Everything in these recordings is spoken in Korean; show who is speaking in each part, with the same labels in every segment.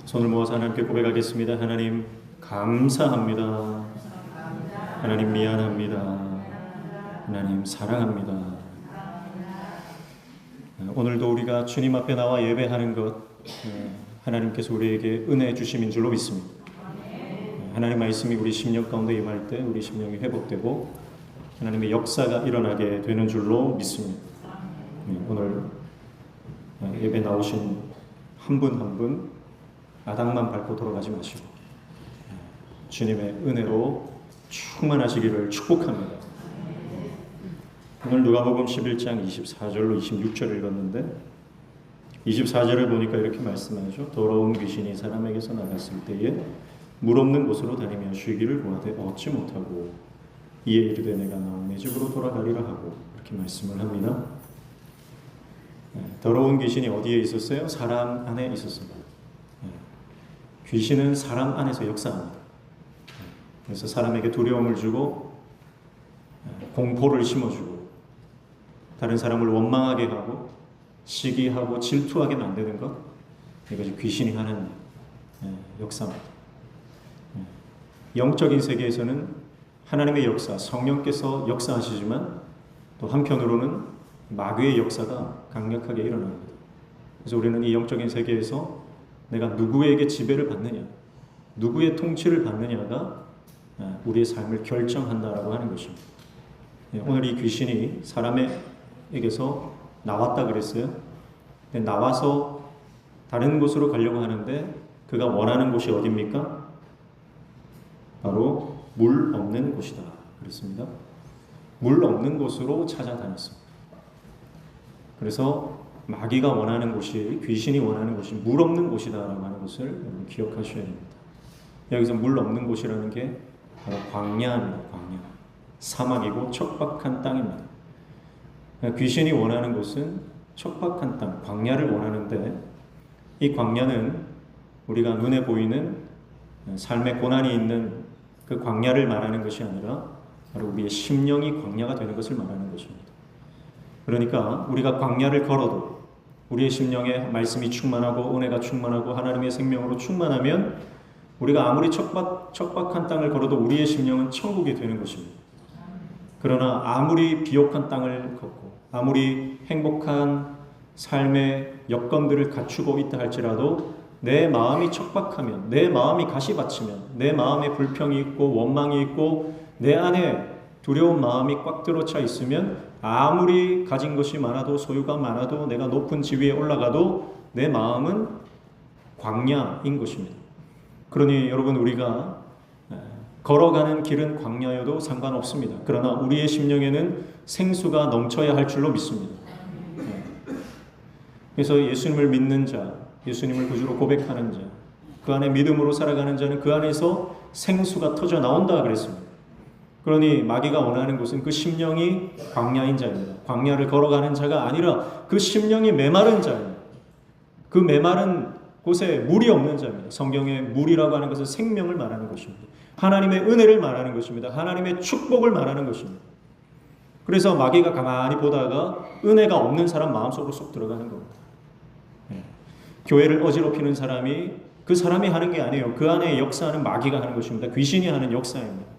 Speaker 1: 손을 모아서 하나님께 고백하겠습니다. 하나님 감사합니다. 하나님 미안합니다. 하나님 사랑합니다. 오늘도 우리가 주님 앞에 나와 예배하는 것 하나님께서 우리에게 은혜 주심인 줄로 믿습니다. 하나님 말씀이 우리 심령 가운데 임할 때 우리 심령이 회복되고 하나님의 역사가 일어나게 되는 줄로 믿습니다. 오늘 예배 나오신 한 분 한 분 마당만 밟고 돌아가지 마시고 주님의 은혜로 충만하시기를 축복합니다. 오늘 누가복음 11장 24절로 26절 읽었는데 24절을 보니까 이렇게 말씀하죠. 더러운 귀신이 사람에게서 나갔을 때에 물 없는 곳으로 다니며 쉬기를 구하되 얻지 못하고 이에 이르되 내가 나온 내 집으로 돌아가리라 하고 이렇게 말씀을 합니다. 더러운 귀신이 어디에 있었어요? 사람 안에 있었습니다. 귀신은 사람 안에서 역사합니다. 그래서 사람에게 두려움을 주고 공포를 심어주고 다른 사람을 원망하게 하고 시기하고 질투하게 만드는 것, 이것이 귀신이 하는 역사입니다. 영적인 세계에서는 하나님의 역사, 성령께서 역사하시지만 또 한편으로는 마귀의 역사가 강력하게 일어납니다. 그래서 우리는 이 영적인 세계에서 내가 누구에게 지배를 받느냐, 누구의 통치를 받느냐가 우리의 삶을 결정한다라고 하는 것입니다. 오늘 이 귀신이 사람에게서 나왔다 그랬어요. 나와서 다른 곳으로 가려고 하는데 그가 원하는 곳이 어디입니까? 바로 물 없는 곳이다 그랬습니다. 물 없는 곳으로 찾아다녔습니다. 그래서 마귀가 원하는 곳이, 귀신이 원하는 곳이 물 없는 곳이다라고 하는 것을 기억하셔야 됩니다. 여기서 물 없는 곳이라는 게 바로 광야입니다. 광야. 사막이고 척박한 땅입니다. 귀신이 원하는 곳은 척박한 땅, 광야를 원하는데 이 광야는 우리가 눈에 보이는 삶의 고난이 있는 그 광야를 말하는 것이 아니라 바로 우리의 심령이 광야가 되는 것을 말하는 것입니다. 그러니까 우리가 광야를 걸어도 우리의 심령에 말씀이 충만하고 은혜가 충만하고 하나님의 생명으로 충만하면 우리가 아무리 척박한 땅을 걸어도 우리의 심령은 천국이 되는 것입니다. 그러나 아무리 비옥한 땅을 걷고 아무리 행복한 삶의 여건들을 갖추고 있다 할지라도 내 마음이 척박하면, 내 마음이 가시밭이면, 내 마음에 불평이 있고 원망이 있고 내 안에 두려운 마음이 꽉 들어차 있으면 아무리 가진 것이 많아도 소유가 많아도 내가 높은 지위에 올라가도 내 마음은 광야인 것입니다. 그러니 여러분, 우리가 걸어가는 길은 광야여도 상관없습니다. 그러나 우리의 심령에는 생수가 넘쳐야 할 줄로 믿습니다. 그래서 예수님을 믿는 자, 예수님을 구주로 고백하는 자, 그 안에 믿음으로 살아가는 자는 그 안에서 생수가 터져 나온다 그랬습니다. 그러니 마귀가 원하는 곳은 그 심령이 광야인 자입니다. 광야를 걸어가는 자가 아니라 그 심령이 메마른 자입니다. 그 메마른 곳에 물이 없는 자입니다. 성경에 물이라고 하는 것은 생명을 말하는 것입니다. 하나님의 은혜를 말하는 것입니다. 하나님의 축복을 말하는 것입니다. 그래서 마귀가 가만히 보다가 은혜가 없는 사람 마음속으로 쏙 들어가는 겁니다. 교회를 어지럽히는 사람이 그 사람이 하는 게 아니에요. 그 안에 역사하는 마귀가 하는 것입니다. 귀신이 하는 역사입니다.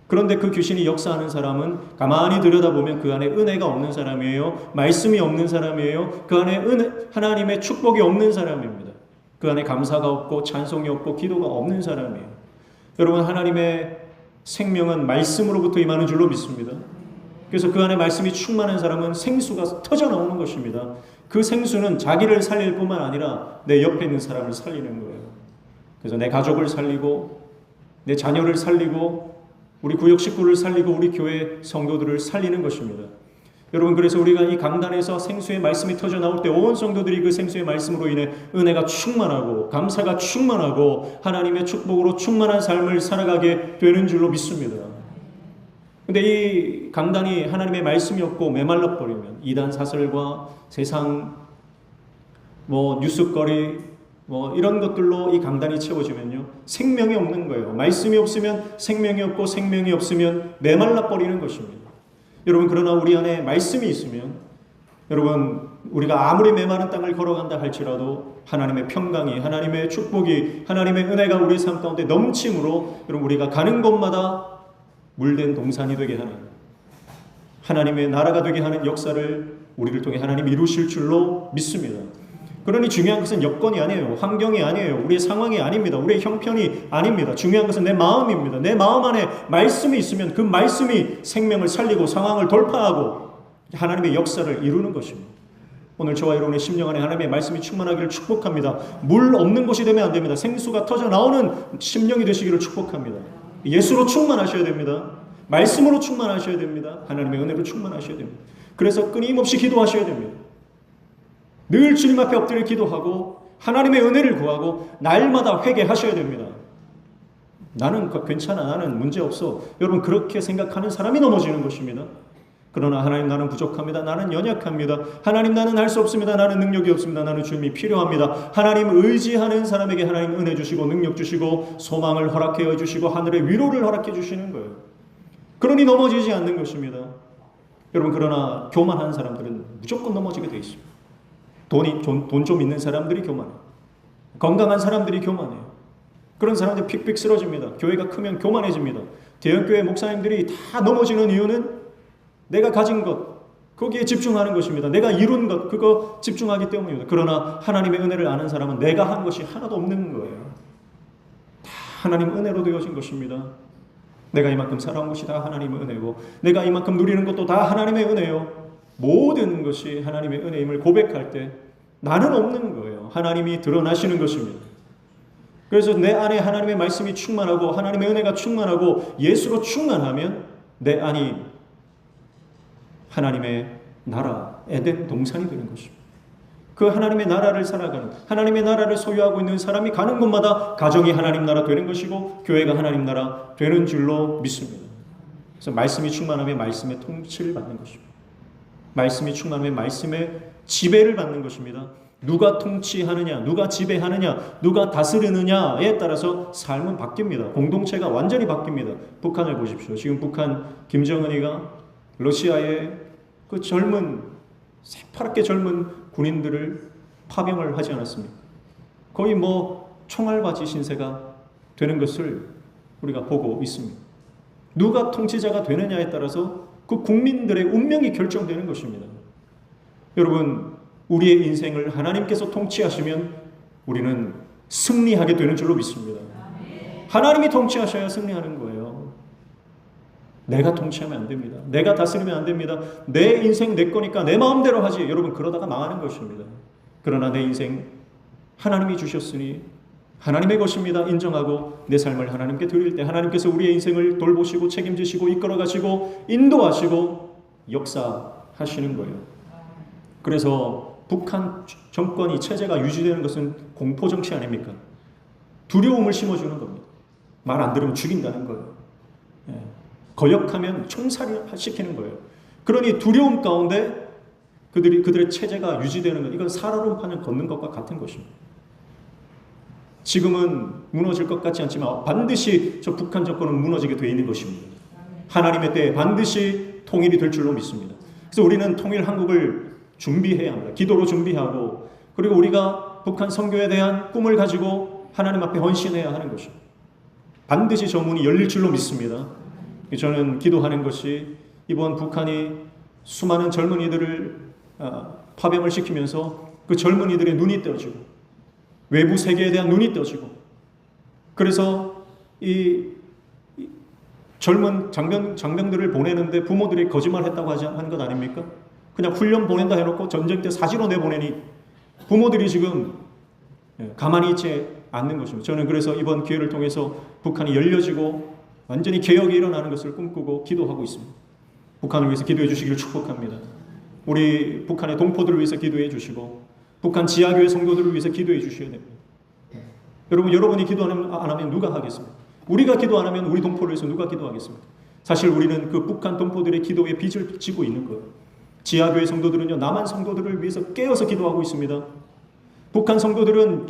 Speaker 1: 그런데 그 귀신이 역사하는 사람은 가만히 들여다보면 그 안에 은혜가 없는 사람이에요. 말씀이 없는 사람이에요. 그 안에 하나님의 축복이 없는 사람입니다. 그 안에 감사가 없고 찬송이 없고 기도가 없는 사람이에요. 여러분, 하나님의 생명은 말씀으로부터 임하는 줄로 믿습니다. 그래서 그 안에 말씀이 충만한 사람은 생수가 터져 나오는 것입니다. 그 생수는 자기를 살릴 뿐만 아니라 내 옆에 있는 사람을 살리는 거예요. 그래서 내 가족을 살리고 내 자녀를 살리고 우리 구역 식구를 살리고 우리 교회 성도들을 살리는 것입니다. 여러분, 그래서 우리가 이 강단에서 생수의 말씀이 터져 나올 때 온 성도들이 그 생수의 말씀으로 인해 은혜가 충만하고 감사가 충만하고 하나님의 축복으로 충만한 삶을 살아가게 되는 줄로 믿습니다. 근데 이 강단이 하나님의 말씀이 없고 메말라 버리면 이단 사설과 세상 뉴스거리 이런 것들로 이 강단이 채워지면요, 생명이 없는 거예요. 말씀이 없으면 생명이 없고 생명이 없으면 메말라 버리는 것입니다. 여러분, 그러나 우리 안에 말씀이 있으면 여러분, 우리가 아무리 메마른 땅을 걸어간다 할지라도 하나님의 평강이, 하나님의 축복이, 하나님의 은혜가 우리 삶 가운데 넘침으로 여러분 우리가 가는 곳마다 물된 동산이 되게 하는, 하나님의 나라가 되게 하는 역사를 우리를 통해 하나님이 이루실 줄로 믿습니다. 그러니 중요한 것은 여건이 아니에요. 환경이 아니에요. 우리의 상황이 아닙니다. 우리의 형편이 아닙니다. 중요한 것은 내 마음입니다. 내 마음 안에 말씀이 있으면 그 말씀이 생명을 살리고 상황을 돌파하고 하나님의 역사를 이루는 것입니다. 오늘 저와 여러분의 심령 안에 하나님의 말씀이 충만하기를 축복합니다. 물 없는 곳이 되면 안 됩니다. 생수가 터져 나오는 심령이 되시기를 축복합니다. 예수로 충만하셔야 됩니다. 말씀으로 충만하셔야 됩니다. 하나님의 은혜로 충만하셔야 됩니다. 그래서 끊임없이 기도하셔야 됩니다. 늘 주님 앞에 엎드려 기도하고 하나님의 은혜를 구하고 날마다 회개하셔야 됩니다. 나는 괜찮아, 나는 문제없어, 여러분 그렇게 생각하는 사람이 넘어지는 것입니다. 그러나 하나님, 나는 부족합니다. 나는 연약합니다. 하나님, 나는 할 수 없습니다. 나는 능력이 없습니다. 나는 주님이 필요합니다. 하나님 의지하는 사람에게 하나님 은혜 주시고 능력 주시고 소망을 허락해 주시고 하늘의 위로를 허락해 주시는 거예요. 그러니 넘어지지 않는 것입니다. 여러분, 그러나 교만한 사람들은 무조건 넘어지게 되어 있습니다. 돈 좀 있는 사람들이 교만해요. 건강한 사람들이 교만해요. 그런 사람들이 픽픽 쓰러집니다. 교회가 크면 교만해집니다. 대형교회 목사님들이 다 넘어지는 이유는 내가 가진 것, 거기에 집중하는 것입니다. 내가 이룬 것, 그거 집중하기 때문입니다. 그러나 하나님의 은혜를 아는 사람은 내가 한 것이 하나도 없는 거예요. 다 하나님 은혜로 되어진 것입니다. 내가 이만큼 살아온 것이 다 하나님의 은혜고, 내가 이만큼 누리는 것도 다 하나님의 은혜요. 모든 것이 하나님의 은혜임을 고백할 때 나는 없는 거예요. 하나님이 드러나시는 것입니다. 그래서 내 안에 하나님의 말씀이 충만하고 하나님의 은혜가 충만하고 예수로 충만하면 내 안이 하나님의 나라, 에덴 동산이 되는 것입니다. 그 하나님의 나라를 살아가는, 하나님의 나라를 소유하고 있는 사람이 가는 곳마다 가정이 하나님 나라 되는 것이고 교회가 하나님 나라 되는 줄로 믿습니다. 그래서 말씀이 충만하면 말씀의 통치를 받는 것입니다. 말씀이 충만하면 말씀의 지배를 받는 것입니다. 누가 통치하느냐, 누가 지배하느냐, 누가 다스리느냐에 따라서 삶은 바뀝니다. 공동체가 완전히 바뀝니다. 북한을 보십시오. 지금 북한 김정은이가 러시아의 그 젊은, 새파랗게 젊은 군인들을 파병을 하지 않았습니까? 거의 총알바지 신세가 되는 것을 우리가 보고 있습니다. 누가 통치자가 되느냐에 따라서 그 국민들의 운명이 결정되는 것입니다. 여러분, 우리의 인생을 하나님께서 통치하시면 우리는 승리하게 되는 줄로 믿습니다. 하나님이 통치하셔야 승리하는 거예요. 내가 통치하면 안 됩니다. 내가 다스리면 안 됩니다. 내 인생 내 거니까 내 마음대로 하지. 여러분, 그러다가 망하는 것입니다. 그러나 내 인생 하나님이 주셨으니 하나님의 것입니다. 인정하고 내 삶을 하나님께 드릴 때 하나님께서 우리의 인생을 돌보시고 책임지시고 이끌어가시고 인도하시고 역사하시는 거예요. 그래서 북한 정권이 체제가 유지되는 것은 공포정치 아닙니까? 두려움을 심어주는 겁니다. 말 안 들으면 죽인다는 거예요. 거역하면 총살시키는 거예요. 그러니 두려움 가운데 그들의 체제가 유지되는 것, 이건 살얼음판을 걷는 것과 같은 것입니다. 지금은 무너질 것 같지 않지만 반드시 저 북한 정권은 무너지게 되어 있는 것입니다. 하나님의 때에 반드시 통일이 될 줄로 믿습니다. 그래서 우리는 통일 한국을 준비해야 합니다. 기도로 준비하고, 그리고 우리가 북한 선교에 대한 꿈을 가지고 하나님 앞에 헌신해야 하는 것입니다. 반드시 저 문이 열릴 줄로 믿습니다. 저는 기도하는 것이 이번 북한이 수많은 젊은이들을 파병을 시키면서 그 젊은이들의 눈이 떠지고 외부 세계에 대한 눈이 떠지고, 그래서 이 젊은 장병들을 보내는데 부모들이 거짓말했다고 하는 것 아닙니까? 그냥 훈련 보낸다 해놓고 전쟁 때 사지로 내보내니 부모들이 지금 가만히 있지 않는 것입니다. 저는 그래서 이번 기회를 통해서 북한이 열려지고 완전히 개혁이 일어나는 것을 꿈꾸고 기도하고 있습니다. 북한을 위해서 기도해 주시기를 축복합니다. 우리 북한의 동포들을 위해서 기도해 주시고 북한 지하교회 성도들을 위해서 기도해 주셔야 됩니다. 여러분, 여러분이 기도 안 하면 누가 하겠습니까? 우리가 기도 안 하면 우리 동포를 위해서 누가 기도하겠습니까? 사실 우리는 그 북한 동포들의 기도에 빚을 지고 있는 거예요. 지하교회 성도들은요, 남한 성도들을 위해서 깨어서 기도하고 있습니다. 북한 성도들은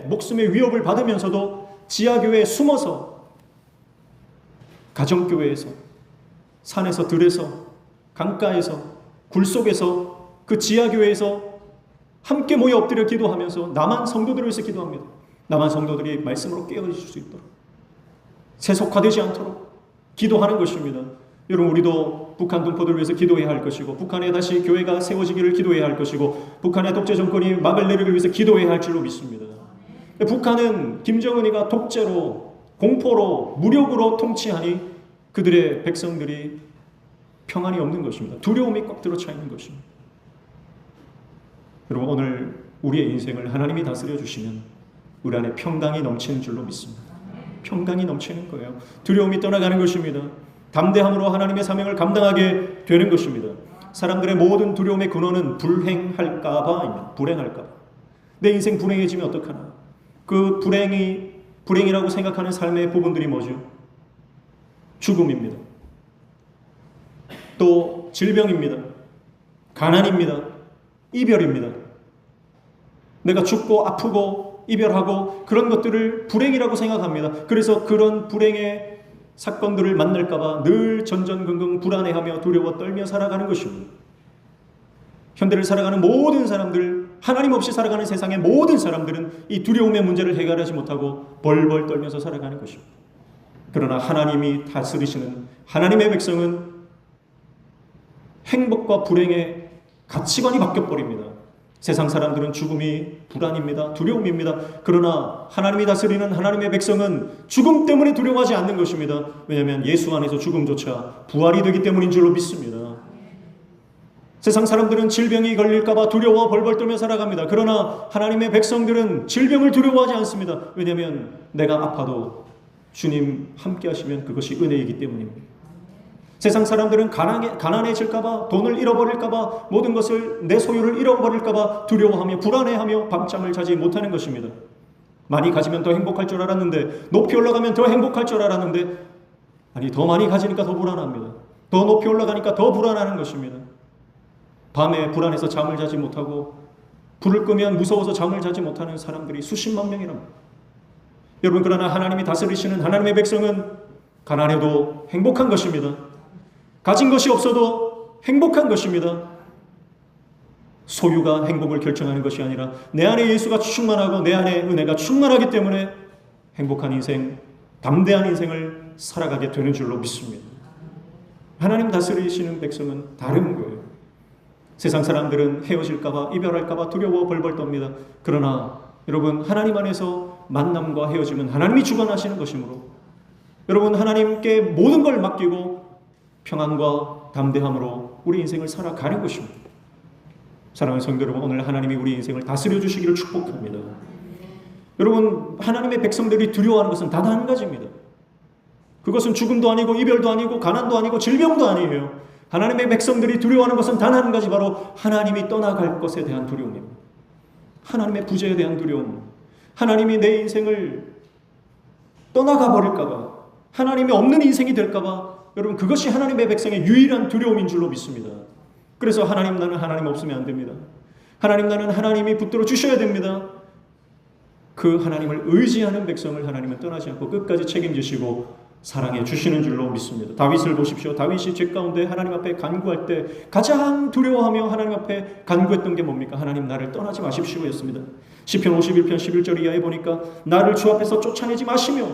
Speaker 1: 목숨의 위협을 받으면서도 지하교회에 숨어서 가정교회에서, 산에서, 들에서, 강가에서, 굴속에서, 그 지하교회에서 함께 모여 엎드려 기도하면서 남한 성도들을 위해서 기도합니다. 남한 성도들이 말씀으로 깨어질 수 있도록, 세속화되지 않도록 기도하는 것입니다. 여러분, 우리도 북한 동포들을 위해서 기도해야 할 것이고, 북한에 다시 교회가 세워지기를 기도해야 할 것이고, 북한의 독재 정권이 막을 내리기를 위해서 기도해야 할 줄로 믿습니다. 북한은 김정은이가 독재로, 공포로, 무력으로 통치하니 그들의 백성들이 평안이 없는 것입니다. 두려움이 꽉 들어차 있는 것입니다. 여러분, 오늘 우리의 인생을 하나님이 다스려 주시면 우리 안에 평강이 넘치는 줄로 믿습니다. 평강이 넘치는 거예요. 두려움이 떠나가는 것입니다. 담대함으로 하나님의 사명을 감당하게 되는 것입니다. 사람들의 모든 두려움의 근원은 불행할까봐입니다. 불행할까봐. 내 인생 불행해지면 어떡하나. 그 불행이라고 생각하는 삶의 부분들이 뭐죠? 죽음입니다. 또 질병입니다. 가난입니다. 이별입니다. 내가 죽고 아프고 이별하고 그런 것들을 불행이라고 생각합니다. 그래서 그런 불행의 사건들을 만날까봐 늘 전전긍긍 불안해하며 두려워 떨며 살아가는 것입니다. 현대를 살아가는 모든 사람들, 하나님 없이 살아가는 세상의 모든 사람들은 이 두려움의 문제를 해결하지 못하고 벌벌 떨면서 살아가는 것입니다. 그러나 하나님이 다스리시는 하나님의 백성은 행복과 불행의 가치관이 바뀌어버립니다. 세상 사람들은 죽음이 불안입니다. 두려움입니다. 그러나 하나님이 다스리는 하나님의 백성은 죽음 때문에 두려워하지 않는 것입니다. 왜냐하면 예수 안에서 죽음조차 부활이 되기 때문인 줄로 믿습니다. 세상 사람들은 질병이 걸릴까봐 두려워 벌벌 떨며 살아갑니다. 그러나 하나님의 백성들은 질병을 두려워하지 않습니다. 왜냐하면 내가 아파도 주님 함께 하시면 그것이 은혜이기 때문입니다. 세상 사람들은 가난해질까봐, 돈을 잃어버릴까봐, 모든 것을, 내 소유를 잃어버릴까봐 두려워하며 불안해하며 밤잠을 자지 못하는 것입니다. 많이 가지면 더 행복할 줄 알았는데, 높이 올라가면 더 행복할 줄 알았는데, 아니, 더 많이 가지니까 더 불안합니다. 더 높이 올라가니까 더 불안하는 것입니다. 밤에 불안해서 잠을 자지 못하고 불을 끄면 무서워서 잠을 자지 못하는 사람들이 수십만 명이랍니다. 여러분, 그러나 하나님이 다스리시는 하나님의 백성은 가난해도 행복한 것입니다. 가진 것이 없어도 행복한 것입니다. 소유가 행복을 결정하는 것이 아니라 내 안에 예수가 충만하고 내 안에 은혜가 충만하기 때문에 행복한 인생, 담대한 인생을 살아가게 되는 줄로 믿습니다. 하나님 다스리시는 백성은 다른 거예요. 세상 사람들은 헤어질까봐, 이별할까봐 두려워 벌벌 떱니다. 그러나 여러분, 하나님 안에서 만남과 헤어짐은 하나님이 주관하시는 것이므로 여러분, 하나님께 모든 걸 맡기고 평안과 담대함으로 우리 인생을 살아가는 것입니다. 사랑하는 성도 여러분, 오늘 하나님이 우리 인생을 다스려 주시기를 축복합니다. 여러분, 하나님의 백성들이 두려워하는 것은 단 한 가지입니다. 그것은 죽음도 아니고 이별도 아니고 가난도 아니고 질병도 아니에요. 하나님의 백성들이 두려워하는 것은 단 한 가지, 바로 하나님이 떠나갈 것에 대한 두려움입니다. 하나님의 부재에 대한 두려움, 하나님이 내 인생을 떠나가 버릴까봐, 하나님이 없는 인생이 될까봐, 여러분, 그것이 하나님의 백성의 유일한 두려움인 줄로 믿습니다. 그래서 하나님, 나는 하나님 없으면 안 됩니다. 하나님, 나는 하나님이 붙들어 주셔야 됩니다. 그 하나님을 의지하는 백성을 하나님은 떠나지 않고 끝까지 책임지시고 사랑해 주시는 줄로 믿습니다. 다윗을 보십시오. 다윗이 죄 가운데 하나님 앞에 간구할 때 가장 두려워하며 하나님 앞에 간구했던 게 뭡니까? 하나님, 나를 떠나지 마십시오 였습니다. 시편 51편 11절 이하에 보니까 나를 주 앞에서 쫓아내지 마시며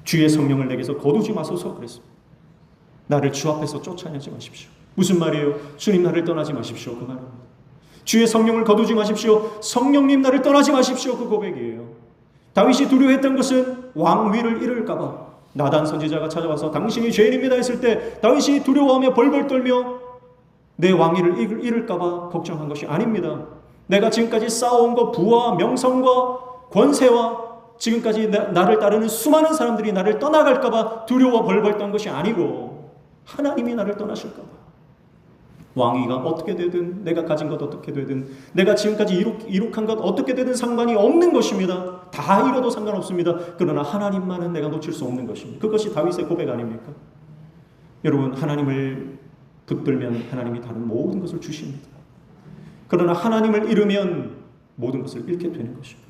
Speaker 1: 주의 성령을 내게서 거두지 마소서 그랬습니다. 나를 주 앞에서 쫓아내지 마십시오. 무슨 말이에요? 주님, 나를 떠나지 마십시오. 그 말입니다. 주의 성령을 거두지 마십시오. 성령님, 나를 떠나지 마십시오. 그 고백이에요. 다윗이 두려워했던 것은 왕위를 잃을까봐. 나단 선지자가 찾아와서 당신이 죄인입니다 했을 때 다윗이 두려워하며 벌벌 떨며 내 왕위를 잃을까봐 걱정한 것이 아닙니다. 내가 지금까지 쌓아온 것, 부와 명성과 권세와 지금까지 나를 따르는 수많은 사람들이 나를 떠나갈까봐 두려워 벌벌 떤 것이 아니고 하나님이 나를 떠나실까봐. 왕위가 어떻게 되든, 내가 가진 것 어떻게 되든, 내가 지금까지 이룩한 것 어떻게 되든 상관이 없는 것입니다. 다 잃어도 상관없습니다. 그러나 하나님만은 내가 놓칠 수 없는 것입니다. 그것이 다윗의 고백 아닙니까? 여러분, 하나님을 붙들면 하나님이 다른 모든 것을 주십니다. 그러나 하나님을 잃으면 모든 것을 잃게 되는 것입니다.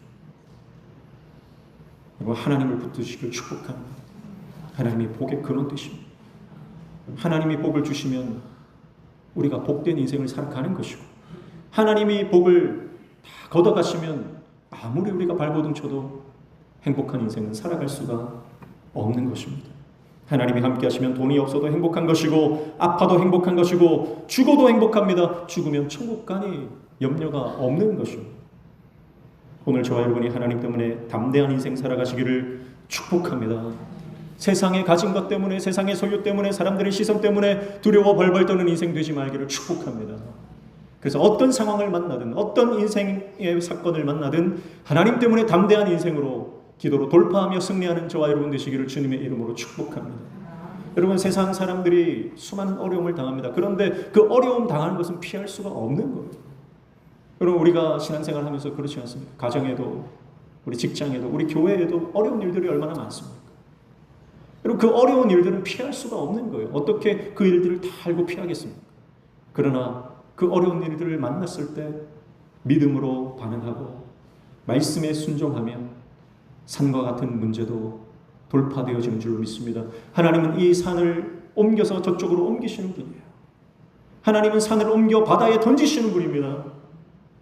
Speaker 1: 여러분, 하나님을 붙드시길 축복합니다. 하나님이 복의 근원 되십니다. 하나님이 복을 주시면 우리가 복된 인생을 살아가는 것이고, 하나님이 복을 다 걷어가시면 아무리 우리가 발버둥 쳐도 행복한 인생은 살아갈 수가 없는 것입니다. 하나님이 함께 하시면 돈이 없어도 행복한 것이고, 아파도 행복한 것이고, 죽어도 행복합니다. 죽으면 천국 가니 염려가 없는 것입니다. 오늘 저와 여러분이 하나님 때문에 담대한 인생 살아가시기를 축복합니다. 세상에 가진 것 때문에, 세상의 소유 때문에, 사람들의 시선 때문에 두려워 벌벌 떠는 인생 되지 말기를 축복합니다. 그래서 어떤 상황을 만나든, 어떤 인생의 사건을 만나든 하나님 때문에 담대한 인생으로 기도로 돌파하며 승리하는 저와 여러분 되시기를 주님의 이름으로 축복합니다. 여러분, 세상 사람들이 수많은 어려움을 당합니다. 그런데 그 어려움 당하는 것은 피할 수가 없는 거예요. 여러분, 우리가 신앙생활 하면서 그렇지 않습니까? 가정에도, 우리 직장에도, 우리 교회에도 어려운 일들이 얼마나 많습니까? 여러분, 그 어려운 일들은 피할 수가 없는 거예요. 어떻게 그 일들을 다 알고 피하겠습니까? 그러나 그 어려운 일들을 만났을 때 믿음으로 반응하고 말씀에 순종하면 산과 같은 문제도 돌파되어지는 줄로 믿습니다. 하나님은 이 산을 옮겨서 저쪽으로 옮기시는 분이에요. 하나님은 산을 옮겨 바다에 던지시는 분입니다.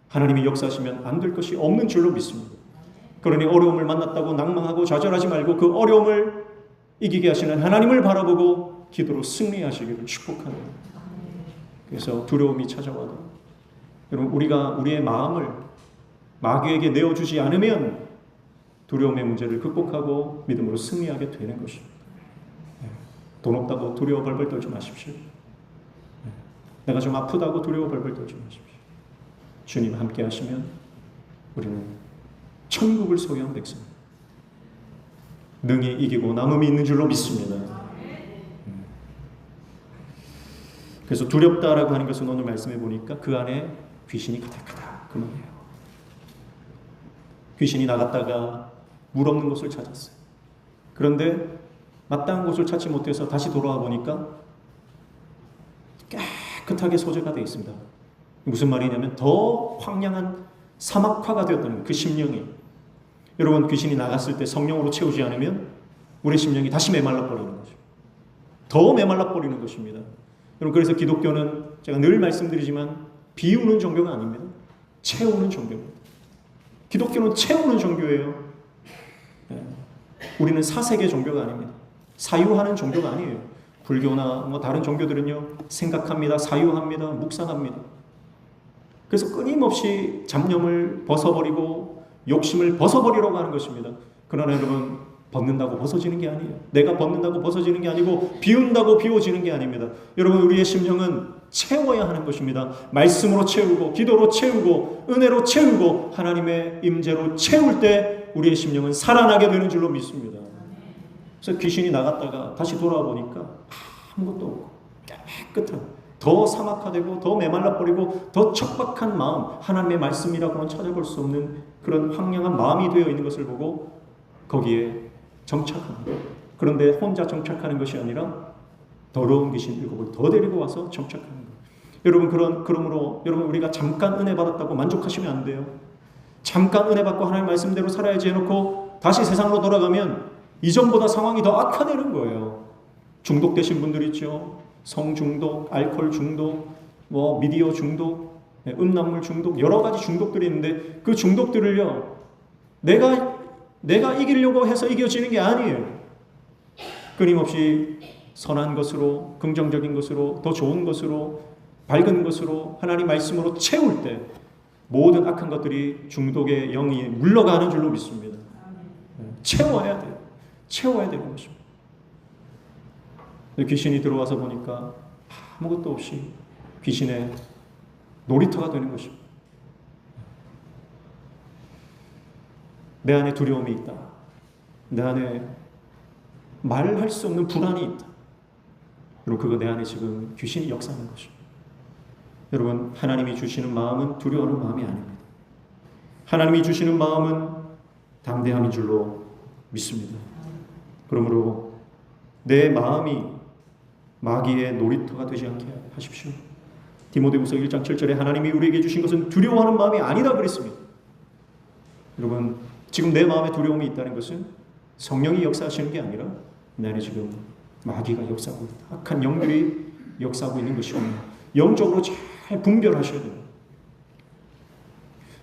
Speaker 1: 하나님이 역사하시면 안 될 것이 없는 줄로 믿습니다. 그러니 어려움을 만났다고 낭망하고 좌절하지 말고 그 어려움을 이기게 하시는 하나님을 바라보고 기도로 승리하시기를 축복합니다. 그래서 두려움이 찾아와도 여러분, 우리가 우리의 마음을 마귀에게 내어주지 않으면 두려움의 문제를 극복하고 믿음으로 승리하게 되는 것입니다. 돈 없다고 두려워 벌벌 떨지 마십시오. 내가 좀 아프다고 두려워 벌벌 떨지 마십시오. 주님 함께 하시면 우리는 천국을 소유한 백성입니다. 능히 이기고 남음이 있는 줄로 믿습니다. 그래서 두렵다라고 하는 것은 오늘 말씀해 보니까 그 안에 귀신이 가득하다 그 말이에요. 귀신이 나갔다가 물 없는 곳을 찾았어요. 그런데 마땅한 곳을 찾지 못해서 다시 돌아와 보니까 깨끗하게 소재가 되어 있습니다. 무슨 말이냐면 더 황량한 사막화가 되었다는 그 심령이. 여러분, 귀신이 나갔을 때 성령으로 채우지 않으면 우리 심령이 다시 메말라 버리는 거죠. 더 메말라 버리는 것입니다. 여러분, 그래서 기독교는 제가 늘 말씀드리지만 비우는 종교가 아닙니다. 채우는 종교입니다. 기독교는 채우는 종교예요. 우리는 사색의 종교가 아닙니다. 사유하는 종교가 아니에요. 불교나 뭐 다른 종교들은요, 생각합니다, 사유합니다, 묵상합니다. 그래서 끊임없이 잡념을 벗어버리고 욕심을 벗어버리려고 하는 것입니다. 그러나 여러분, 벗는다고 벗어지는 게 아니에요. 내가 벗는다고 벗어지는 게 아니고 비운다고 비워지는 게 아닙니다. 여러분, 우리의 심령은 채워야 하는 것입니다. 말씀으로 채우고, 기도로 채우고, 은혜로 채우고, 하나님의 임재로 채울 때 우리의 심령은 살아나게 되는 줄로 믿습니다. 그래서 귀신이 나갔다가 다시 돌아와 보니까 아무것도 없고 깨끗한, 더 사막화되고 더 메말라버리고 더 척박한 마음, 하나님의 말씀이라고는 찾아볼 수 없는 그런 황량한 마음이 되어 있는 것을 보고 거기에 정착합니다. 그런데 혼자 정착하는 것이 아니라 더러운 귀신 7을 더 데리고 와서 정착하는 거예요. 여러분, 그러므로 여러분, 우리가 잠깐 은혜 받았다고 만족하시면 안 돼요. 잠깐 은혜 받고 하나님 말씀대로 살아야지 해놓고 다시 세상으로 돌아가면 이전보다 상황이 더 악화되는 거예요. 중독되신 분들 있죠. 성중독, 알코올 중독, 뭐 미디어 중독, 음란물 중독, 여러 가지 중독들이 있는데 그 중독들을요, 내가 이기려고 해서 이겨지는 게 아니에요. 끊임없이 선한 것으로, 긍정적인 것으로, 더 좋은 것으로, 밝은 것으로, 하나님 말씀으로 채울 때 모든 악한 것들이 중독의 영이 물러가는 줄로 믿습니다. 채워야 돼요. 채워야 되는 것입니다. 귀신이 들어와서 보니까 아무것도 없이 귀신의 놀이터가 되는 것입니다. 내 안에 두려움이 있다. 내 안에 말할 수 없는 불안이 있다. 그리고 그거 내 안에 지금 귀신이 역사하는 것입니다. 여러분, 하나님이 주시는 마음은 두려워하는 마음이 아닙니다. 하나님이 주시는 마음은 담대함인 줄로 믿습니다. 그러므로 내 마음이 마귀의 놀이터가 되지 않게 하십시오. 디모데후서 1장 7절에 하나님이 우리에게 주신 것은 두려워하는 마음이 아니다 그랬습니다. 여러분, 지금 내 마음에 두려움이 있다는 것은 성령이 역사하시는 게 아니라 내 안에 지금 마귀가 역사하고 있다. 악한 영들이 역사하고 있는 것이옵니다. 영적으로 잘 분별하셔야 됩니다.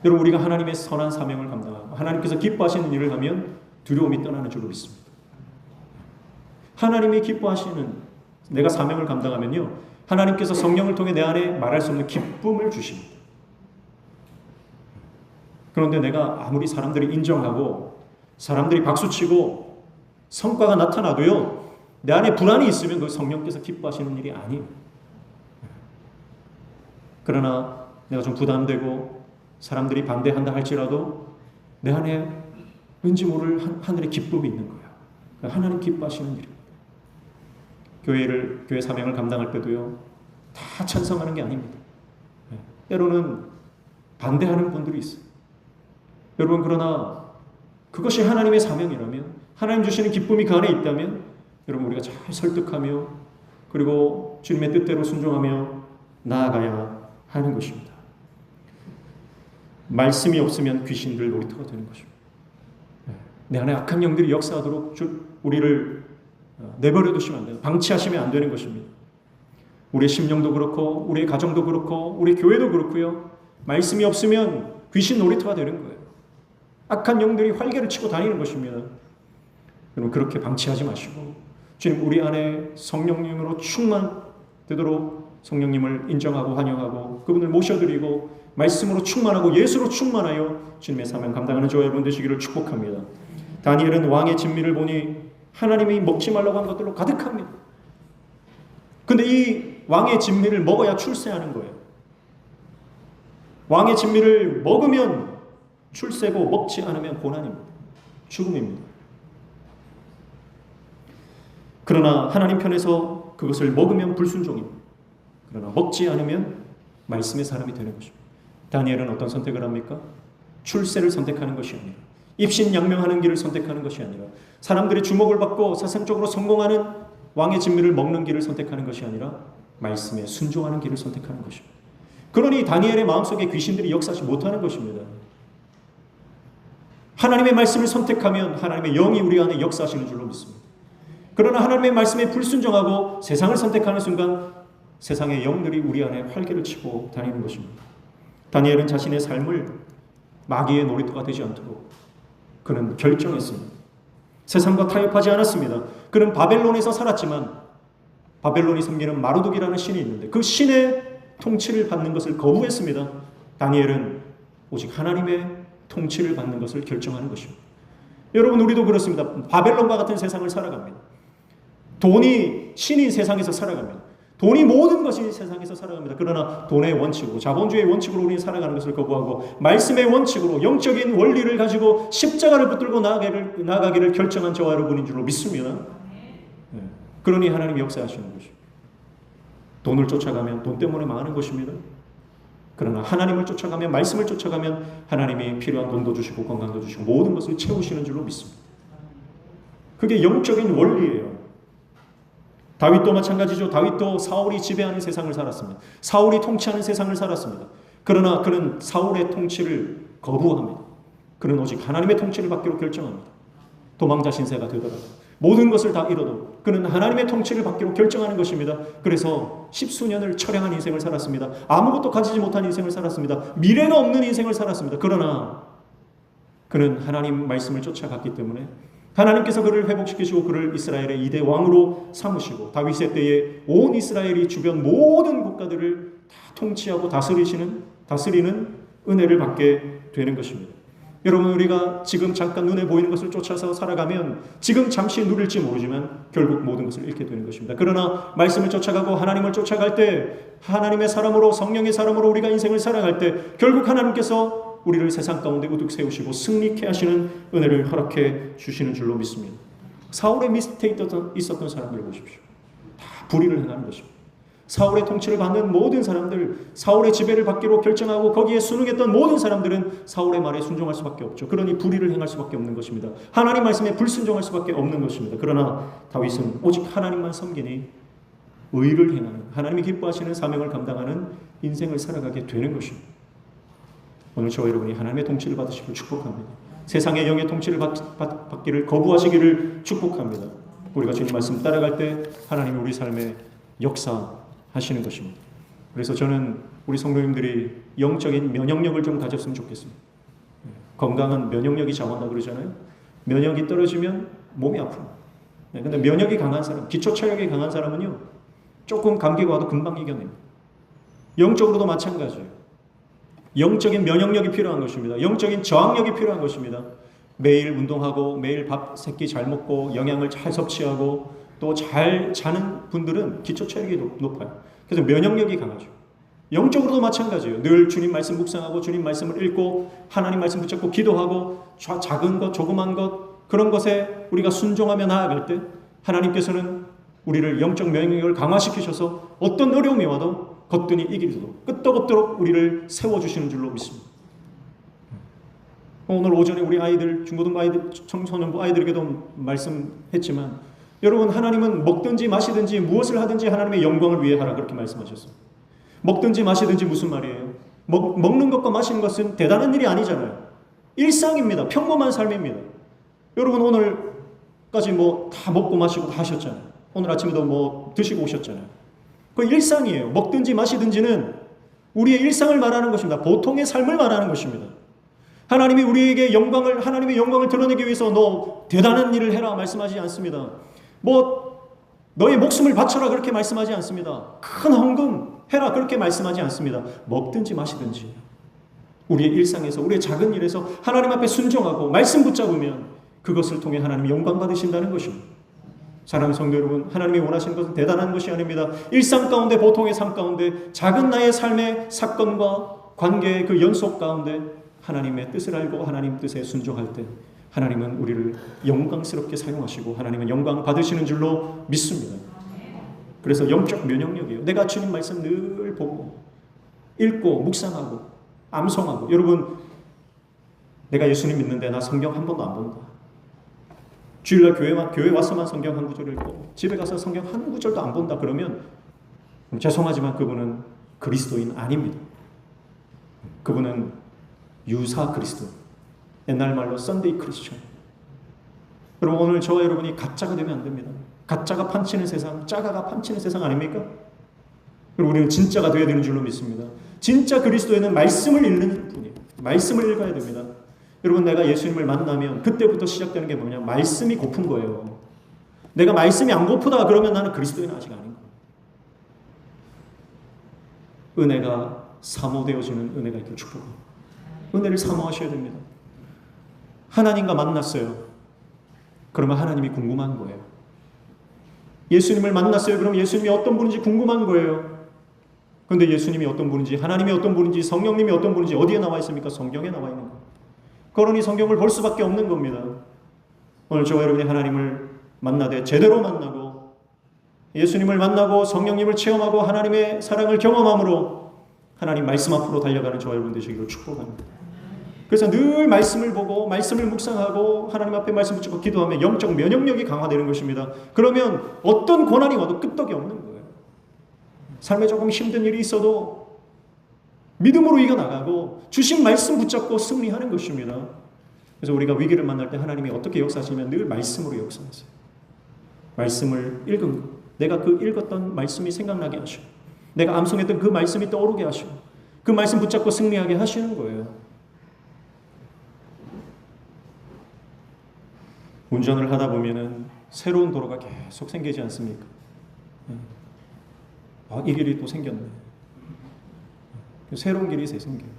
Speaker 1: 여러분, 우리가 하나님의 선한 사명을 감당하고 하나님께서 기뻐하시는 일을 하면 두려움이 떠나는 줄로 믿습니다. 하나님이 기뻐하시는, 내가 사명을 감당하면요, 하나님께서 성령을 통해 내 안에 말할 수 없는 기쁨을 주십니다. 그런데 내가 아무리 사람들이 인정하고 사람들이 박수치고 성과가 나타나도요, 내 안에 불안이 있으면 그 성령께서 기뻐하시는 일이 아니에요. 그러나 내가 좀 부담되고 사람들이 반대한다 할지라도 내 안에 왠지 모를 하늘의 기쁨이 있는 거야. 하나님 기뻐하시는 일입니다. 교회 사명을 감당할 때도요, 다 찬성하는 게 아닙니다. 때로는 반대하는 분들이 있어요. 여러분, 그러나 그것이 하나님의 사명이라면, 하나님 주시는 기쁨이 그 안에 있다면, 여러분, 우리가 잘 설득하며 그리고 주님의 뜻대로 순종하며 나아가야 하는 것입니다. 말씀이 없으면 귀신들 놀이터가 되는 것입니다. 내 안에 악한 영들이 역사하도록 우리를 내버려 두시면 안 돼요. 방치하시면 안 되는 것입니다. 우리의 심령도 그렇고 우리의 가정도 그렇고 우리 교회도 그렇고요. 말씀이 없으면 귀신 놀이터가 되는 거예요. 악한 영들이 활개를 치고 다니는 것입니다. 여러분, 그렇게 방치하지 마시고 주님, 우리 안에 성령님으로 충만되도록 성령님을 인정하고 환영하고 그분을 모셔드리고 말씀으로 충만하고 예수로 충만하여 주님의 사명 감당하는 저와 여러분 되시기를 축복합니다. 다니엘은 왕의 진미를 보니 하나님이 먹지 말라고 한 것들로 가득합니다. 근데 이 왕의 진미를 먹어야 출세하는 거예요. 왕의 진미를 먹으면 출세고 먹지 않으면 고난입니다. 죽음입니다. 그러나 하나님 편에서 그것을 먹으면 불순종입니다. 그러나 먹지 않으면 말씀의 사람이 되는 것입니다. 다니엘은 어떤 선택을 합니까? 출세를 선택하는 것이 아니라, 입신양명하는 길을 선택하는 것이 아니라, 사람들의 주목을 받고 사상적으로 성공하는 왕의 진미를 먹는 길을 선택하는 것이 아니라 말씀에 순종하는 길을 선택하는 것입니다. 그러니 다니엘의 마음속에 귀신들이 역사하지 못하는 것입니다. 하나님의 말씀을 선택하면 하나님의 영이 우리 안에 역사하시는 줄로 믿습니다. 그러나 하나님의 말씀에 불순종하고 세상을 선택하는 순간 세상의 영들이 우리 안에 활개를 치고 다니는 것입니다. 다니엘은 자신의 삶을 마귀의 놀이터가 되지 않도록 그는 결정했습니다. 세상과 타협하지 않았습니다. 그는 바벨론에서 살았지만 바벨론이 섬기는 마르둑이라는 신이 있는데 그 신의 통치를 받는 것을 거부했습니다. 다니엘은 오직 하나님의 통치를 받는 것을 결정하는 것입니다. 여러분, 우리도 그렇습니다. 바벨론과 같은 세상을 살아갑니다. 돈이 신인 세상에서 살아갑니다. 돈이 모든 것이 세상에서 살아갑니다. 그러나 돈의 원칙으로, 자본주의의 원칙으로 우리는 살아가는 것을 거부하고 말씀의 원칙으로 영적인 원리를 가지고 십자가를 붙들고 나아가기를 결정한 저와 여러분인 줄로 믿습니다. 그러니 하나님이 역사하시는 것입니다. 돈을 쫓아가면 돈 때문에 망하는 것입니다. 그러나 하나님을 쫓아가면, 말씀을 쫓아가면 하나님이 필요한 돈도 주시고 건강도 주시고 모든 것을 채우시는 줄로 믿습니다. 그게 영적인 원리예요. 다윗도 마찬가지죠. 다윗도 사울이 지배하는 세상을 살았습니다. 사울이 통치하는 세상을 살았습니다. 그러나 그는 사울의 통치를 거부합니다. 그는 오직 하나님의 통치를 받기로 결정합니다. 도망자 신세가 되더라도 모든 것을 다 잃어도 그는 하나님의 통치를 받기로 결정하는 것입니다. 그래서 십수년을 처량한 인생을 살았습니다. 아무것도 가지지 못한 인생을 살았습니다. 미래가 없는 인생을 살았습니다. 그러나 그는 하나님 말씀을 쫓아갔기 때문에 하나님께서 그를 회복시키시고 그를 이스라엘의 2대 왕으로 삼으시고 다윗의 때에 온 이스라엘이 주변 모든 국가들을 다 통치하고 다스리는 은혜를 받게 되는 것입니다. 여러분, 우리가 지금 잠깐 눈에 보이는 것을 쫓아서 살아가면 지금 잠시 누릴지 모르지만 결국 모든 것을 잃게 되는 것입니다. 그러나 말씀을 쫓아가고 하나님을 쫓아갈 때 하나님의 사람으로, 성령의 사람으로 우리가 인생을 살아갈 때 결국 하나님께서 우리를 세상 가운데 우뚝 세우시고 승리케 하시는 은혜를 허락해 주시는 줄로 믿습니다. 사울의 밑에 있었던 사람들을 보십시오. 다 불의를 행하는 것입니다. 사울의 통치를 받는 모든 사람들, 사울의 지배를 받기로 결정하고 거기에 순응했던 모든 사람들은 사울의 말에 순종할 수밖에 없죠. 그러니 불의를 행할 수밖에 없는 것입니다. 하나님 말씀에 불순종할 수밖에 없는 것입니다. 그러나 다윗은 오직 하나님만 섬기니 의를 행하는, 하나님이 기뻐하시는 사명을 감당하는 인생을 살아가게 되는 것입니다. 오늘 저와 여러분이 하나님의 통치를 받으시길 축복합니다. 세상의 영의 통치를 받기를 거부하시기를 축복합니다. 우리가 주님 말씀 따라갈 때 하나님이 우리 삶에 역사하시는 것입니다. 그래서 저는 우리 성도님들이 영적인 면역력을 좀 가졌으면 좋겠습니다. 건강한 면역력이 자원다 그러잖아요. 면역이 떨어지면 몸이 아픕니다. 근데 면역이 강한 사람, 기초 체력이 강한 사람은요, 조금 감기가 와도 금방 이겨냅니다. 영적으로도 마찬가지예요. 영적인 면역력이 필요한 것입니다. 영적인 저항력이 필요한 것입니다. 매일 운동하고 매일 밥 세 끼 잘 먹고 영양을 잘 섭취하고 또 잘 자는 분들은 기초 체력이 높아요. 그래서 면역력이 강하죠. 영적으로도 마찬가지예요. 늘 주님 말씀 묵상하고 주님 말씀을 읽고 하나님 말씀 붙잡고 기도하고 작은 것 조그만 것 그런 것에 우리가 순종하며 나아갈 때 하나님께서는 우리를 영적 면역력을 강화시키셔서 어떤 어려움이 와도 거뜬히 이기도록 끄떡없도록 우리를 세워주시는 줄로 믿습니다. 오늘 오전에 우리 아이들, 중고등부 아이들, 청소년부 아이들에게도 말씀했지만 여러분, 하나님은 먹든지 마시든지 무엇을 하든지 하나님의 영광을 위해 하라 그렇게 말씀하셨어요. 먹든지 마시든지 무슨 말이에요? 먹는 것과 마시는 것은 대단한 일이 아니잖아요. 일상입니다. 평범한 삶입니다. 여러분, 오늘까지 다 먹고 마시고 다 하셨잖아요. 오늘 아침에도 드시고 오셨잖아요. 그 일상이에요. 먹든지 마시든지는 우리의 일상을 말하는 것입니다. 보통의 삶을 말하는 것입니다. 하나님이 우리에게 하나님의 영광을 드러내기 위해서 너 대단한 일을 해라 말씀하지 않습니다. 너의 목숨을 바쳐라 그렇게 말씀하지 않습니다. 큰 헌금 해라 그렇게 말씀하지 않습니다. 먹든지 마시든지 우리의 일상에서 우리의 작은 일에서 하나님 앞에 순종하고 말씀 붙잡으면 그것을 통해 하나님이 영광 받으신다는 것입니다. 사랑하는 성도 여러분, 하나님이 원하시는 것은 대단한 것이 아닙니다. 일상 가운데, 보통의 삶 가운데, 작은 나의 삶의 사건과 관계의 그 연속 가운데 하나님의 뜻을 알고 하나님 뜻에 순종할 때 하나님은 우리를 영광스럽게 사용하시고 하나님은 영광 받으시는 줄로 믿습니다. 그래서 영적 면역력이에요. 내가 주님 말씀 늘 보고 읽고 묵상하고 암송하고. 여러분, 내가 예수님 믿는데 나 성경 한 번도 안 본다. 주일날 교회 와서만 성경 한 구절 읽고 집에 가서 성경 한 구절도 안 본다 그러면 죄송하지만 그분은 그리스도인 아닙니다. 그분은 유사 그리스도, 옛날 말로 썬데이 크리스천. 여러분, 오늘 저와 여러분이 가짜가 되면 안 됩니다. 가짜가 판치는 세상, 짜가가 판치는 세상 아닙니까? 그리고 우리는 진짜가 되어야 되는 줄로 믿습니다. 진짜 그리스도에는 말씀을 읽는 분이에요. 말씀을 읽어야 됩니다. 여러분, 내가 예수님을 만나면 그때부터 시작되는 게 뭐냐? 말씀이 고픈 거예요. 내가 말씀이 안 고프다 그러면 나는 그리스도인은 아직 아닌 거예요. 은혜가 사모되어지는 은혜가 있길 축복합니다. 은혜를 사모하셔야 됩니다. 하나님과 만났어요. 그러면 하나님이 궁금한 거예요. 예수님을 만났어요. 그럼 예수님이 어떤 분인지 궁금한 거예요. 그런데 예수님이 어떤 분인지, 하나님이 어떤 분인지, 성령님이 어떤 분인지 어디에 나와 있습니까? 성경에 나와 있는 거예요. 그러니 성경을 볼 수밖에 없는 겁니다. 오늘 저와 여러분이 하나님을 만나되 제대로 만나고 예수님을 만나고 성령님을 체험하고 하나님의 사랑을 경험함으로 하나님 말씀 앞으로 달려가는 저와 여러분 되시기를 축복합니다. 그래서 늘 말씀을 보고 말씀을 묵상하고 하나님 앞에 말씀 붙잡고 기도하면 영적 면역력이 강화되는 것입니다. 그러면 어떤 고난이 와도 끄떡이 없는 거예요. 삶에 조금 힘든 일이 있어도 믿음으로 이겨나가고 주신 말씀 붙잡고 승리하는 것입니다. 그래서 우리가 위기를 만날 때 하나님이 어떻게 역사하시면 늘 말씀으로 역사하세요. 말씀을 읽은 것, 내가 그 읽었던 말씀이 생각나게 하시고 내가 암송했던 그 말씀이 떠오르게 하시고 그 말씀 붙잡고 승리하게 하시는 거예요. 운전을 하다 보면은 새로운 도로가 계속 생기지 않습니까? 이 길이 또 생겼네. 새로운 길이 생겨요.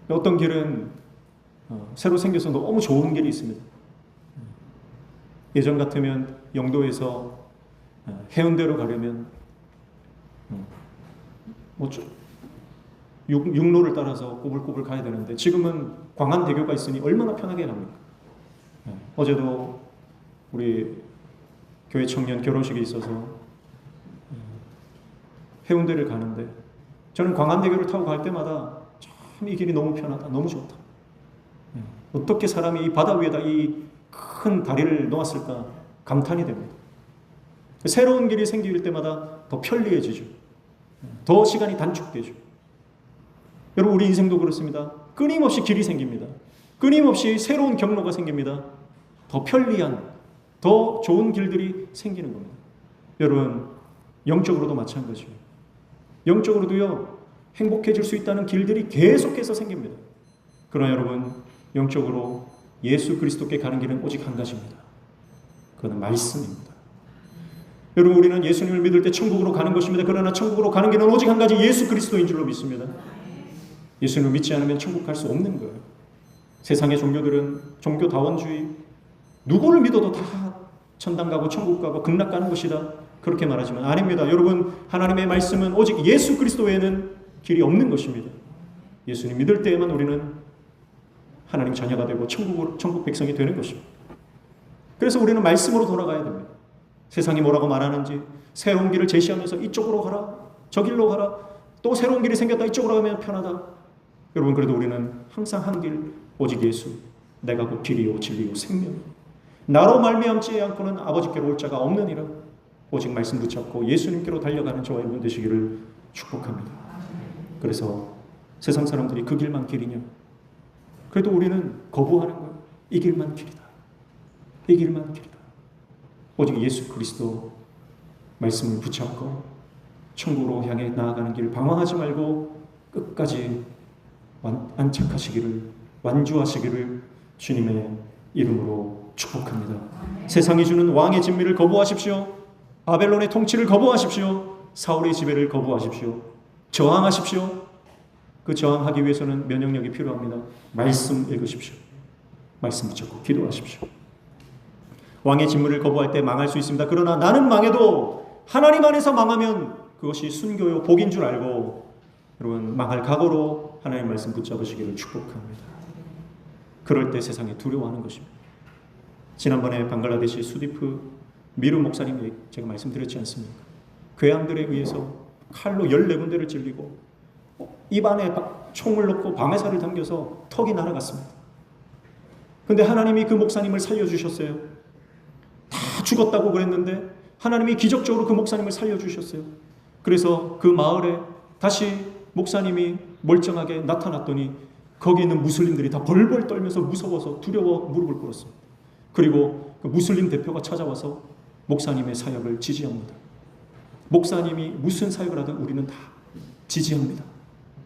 Speaker 1: 어떤 길은 새로 생겨서 너무 좋은 길이 있습니다. 예전 같으면 영도에서 해운대로 가려면 육로를 따라서 꼬불꼬불 가야 되는데 지금은 광안대교가 있으니 얼마나 편하게 갑니까? 어제도 우리 교회 청년 결혼식이 있어서 해운대를 가는데 저는 광안대교를 타고 갈 때마다 참 이 길이 너무 편하다, 너무 좋다. 어떻게 사람이 이 바다 위에다 이 큰 다리를 놓았을까 감탄이 됩니다. 새로운 길이 생길 때마다 더 편리해지죠. 더 시간이 단축되죠. 여러분, 우리 인생도 그렇습니다. 끊임없이 길이 생깁니다. 끊임없이 새로운 경로가 생깁니다. 더 편리한, 더 좋은 길들이 생기는 겁니다. 여러분, 영적으로도 마찬가지예요. 영적으로도요, 행복해질 수 있다는 길들이 계속해서 생깁니다. 그러나 여러분, 영적으로 예수 그리스도께 가는 길은 오직 한 가지입니다. 그건 말씀입니다. 여러분, 우리는 예수님을 믿을 때 천국으로 가는 것입니다. 그러나 천국으로 가는 길은 오직 한 가지, 예수 그리스도인 줄로 믿습니다. 예수님을 믿지 않으면 천국 갈 수 없는 거예요. 세상의 종교들은 종교다원주의, 누구를 믿어도 다 천당 가고 천국 가고 극락 가는 것이다, 그렇게 말하지만 아닙니다. 여러분, 하나님의 말씀은 오직 예수 그리스도 외에는 길이 없는 것입니다. 예수님 믿을 때에만 우리는 하나님 자녀가 되고 천국 백성이 되는 것입니다. 그래서 우리는 말씀으로 돌아가야 됩니다. 세상이 뭐라고 말하는지 새로운 길을 제시하면서 이쪽으로 가라, 저 길로 가라, 또 새로운 길이 생겼다, 이쪽으로 가면 편하다. 여러분, 그래도 우리는 항상 한 길, 오직 예수, 내가 곧 길이요 진리요 생명이요, 나로 말미암지 않고는 아버지께로 올 자가 없느니라. 오직 말씀 붙잡고 예수님께로 달려가는 저와 여러분 되시기를 축복합니다. 그래서 세상 사람들이 그 길만 길이냐, 그래도 우리는 거부하는 거예요. 이 길만 길이다, 이 길만 길이다. 오직 예수 그리스도 말씀을 붙잡고 천국으로 향해 나아가는 길, 방황하지 말고 끝까지 안착하시기를, 완주하시기를 주님의 이름으로 축복합니다. 세상이 주는 왕의 진미를 거부하십시오. 바벨론의 통치를 거부하십시오. 사울의 지배를 거부하십시오. 저항하십시오. 그 저항하기 위해서는 면역력이 필요합니다. 말씀 읽으십시오. 말씀 붙잡고 기도하십시오. 왕의 진물을 거부할 때 망할 수 있습니다. 그러나 나는 망해도 하나님 안에서 망하면 그것이 순교요 복인 줄 알고 여러분, 망할 각오로 하나님 말씀 붙잡으시기를 축복합니다. 그럴 때 세상에 두려워하는 것입니다. 지난번에 방글라데시 수디프 미르 목사님 제가 말씀드렸지 않습니까? 괴함들에 의해서 칼로 14군데를 찔리고 입안에 총을 넣고 방해살을 당겨서 턱이 날아갔습니다. 그런데 하나님이 그 목사님을 살려주셨어요. 다 죽었다고 그랬는데 하나님이 기적적으로 그 목사님을 살려주셨어요. 그래서 그 마을에 다시 목사님이 멀쩡하게 나타났더니 거기 있는 무슬림들이 다 벌벌 떨면서 무서워서 두려워 무릎을 꿇었습니다. 그리고 그 무슬림 대표가 찾아와서 목사님의 사역을 지지합니다. 목사님이 무슨 사역을 하든 우리는 다 지지합니다.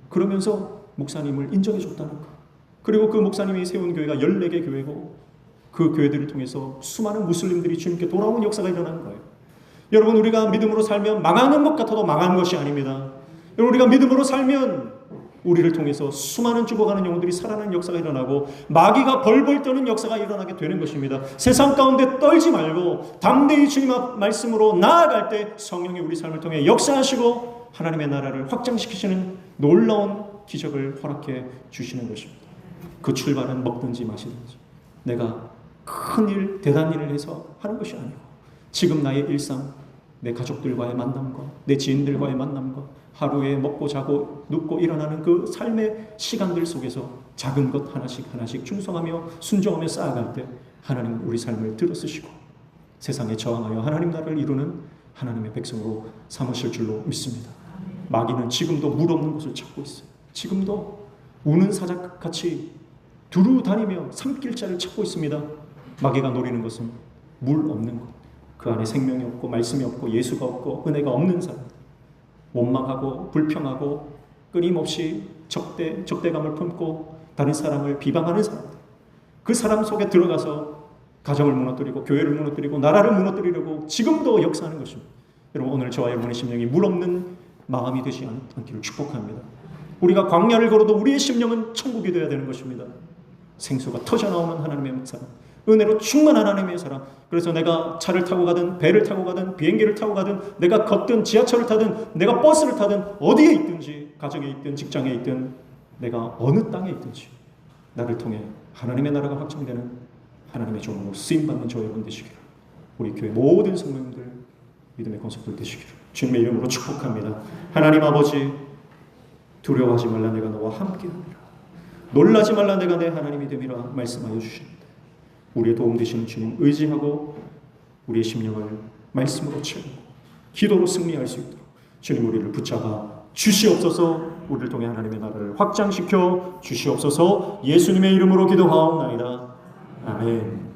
Speaker 1: 그러면서 목사님을 인정해 줬다는 거. 그리고 그 목사님이 세운 교회가 14개 교회고 그 교회들을 통해서 수많은 무슬림들이 주님께 돌아오는 역사가 일어나는 거예요. 여러분, 우리가 믿음으로 살면 망하는 것 같아도 망한 것이 아닙니다. 여러분, 우리가 믿음으로 살면 우리를 통해서 수많은 죽어가는 영혼들이 살아나는 역사가 일어나고 마귀가 벌벌 떠는 역사가 일어나게 되는 것입니다. 세상 가운데 떨지 말고 담대히 주님 앞 말씀으로 나아갈 때 성령이 우리 삶을 통해 역사하시고 하나님의 나라를 확장시키시는 놀라운 기적을 허락해 주시는 것입니다. 그 출발은 먹든지 마시든지 내가 큰일, 대단한 일을 해서 하는 것이 아니고 지금 나의 일상, 내 가족들과의 만남과 내 지인들과의 만남과 하루에 먹고 자고 눕고 일어나는 그 삶의 시간들 속에서 작은 것 하나씩 하나씩 충성하며 순종하며 쌓아갈 때 하나님 우리 삶을 들어쓰시고 세상에 저항하여 하나님 나라를 이루는 하나님의 백성으로 삼으실 줄로 믿습니다. 마귀는 지금도 물 없는 곳을 찾고 있어요. 지금도 우는 사자같이 두루 다니며 삼킬자를 찾고 있습니다. 마귀가 노리는 것은 물 없는 곳, 그 안에 생명이 없고 말씀이 없고 예수가 없고 은혜가 없는 사람, 원망하고 불평하고 끊임없이 적대감을 품고 다른 사람을 비방하는 사람들, 그 사람 속에 들어가서 가정을 무너뜨리고 교회를 무너뜨리고 나라를 무너뜨리려고 지금도 역사하는 것입니다. 여러분, 오늘 저와 여러분의 심령이 물 없는 마음이 되지 않기를 축복합니다. 우리가 광야를 걸어도 우리의 심령은 천국이 되어야 되는 것입니다. 생수가 터져나오는 하나님의 사람, 은혜로 충만한 하나님의 사람. 그래서 내가 차를 타고 가든 배를 타고 가든 비행기를 타고 가든 내가 걷든 지하철을 타든 내가 버스를 타든 어디에 있든지 가정에 있든 직장에 있든 내가 어느 땅에 있든지 나를 통해 하나님의 나라가 확장되는 하나님의 종으로 쓰임받는 저와 여러분 되시기를, 우리 교회 모든 성도님들 믿음의 권속들 되시기를 주님의 이름으로 축복합니다. 하나님 아버지, 두려워하지 말라, 내가 너와 함께하리라. 놀라지 말라, 내가 내 하나님이 됨이라 말씀하여 주십니다. 우리의 도움 되시는 주님 의지하고 우리의 심령을 말씀으로 채우고 기도로 승리할 수 있도록 주님 우리를 붙잡아 주시옵소서. 우리를 통해 하나님의 나라를 확장시켜 주시옵소서. 예수님의 이름으로 기도하옵나이다. 아멘.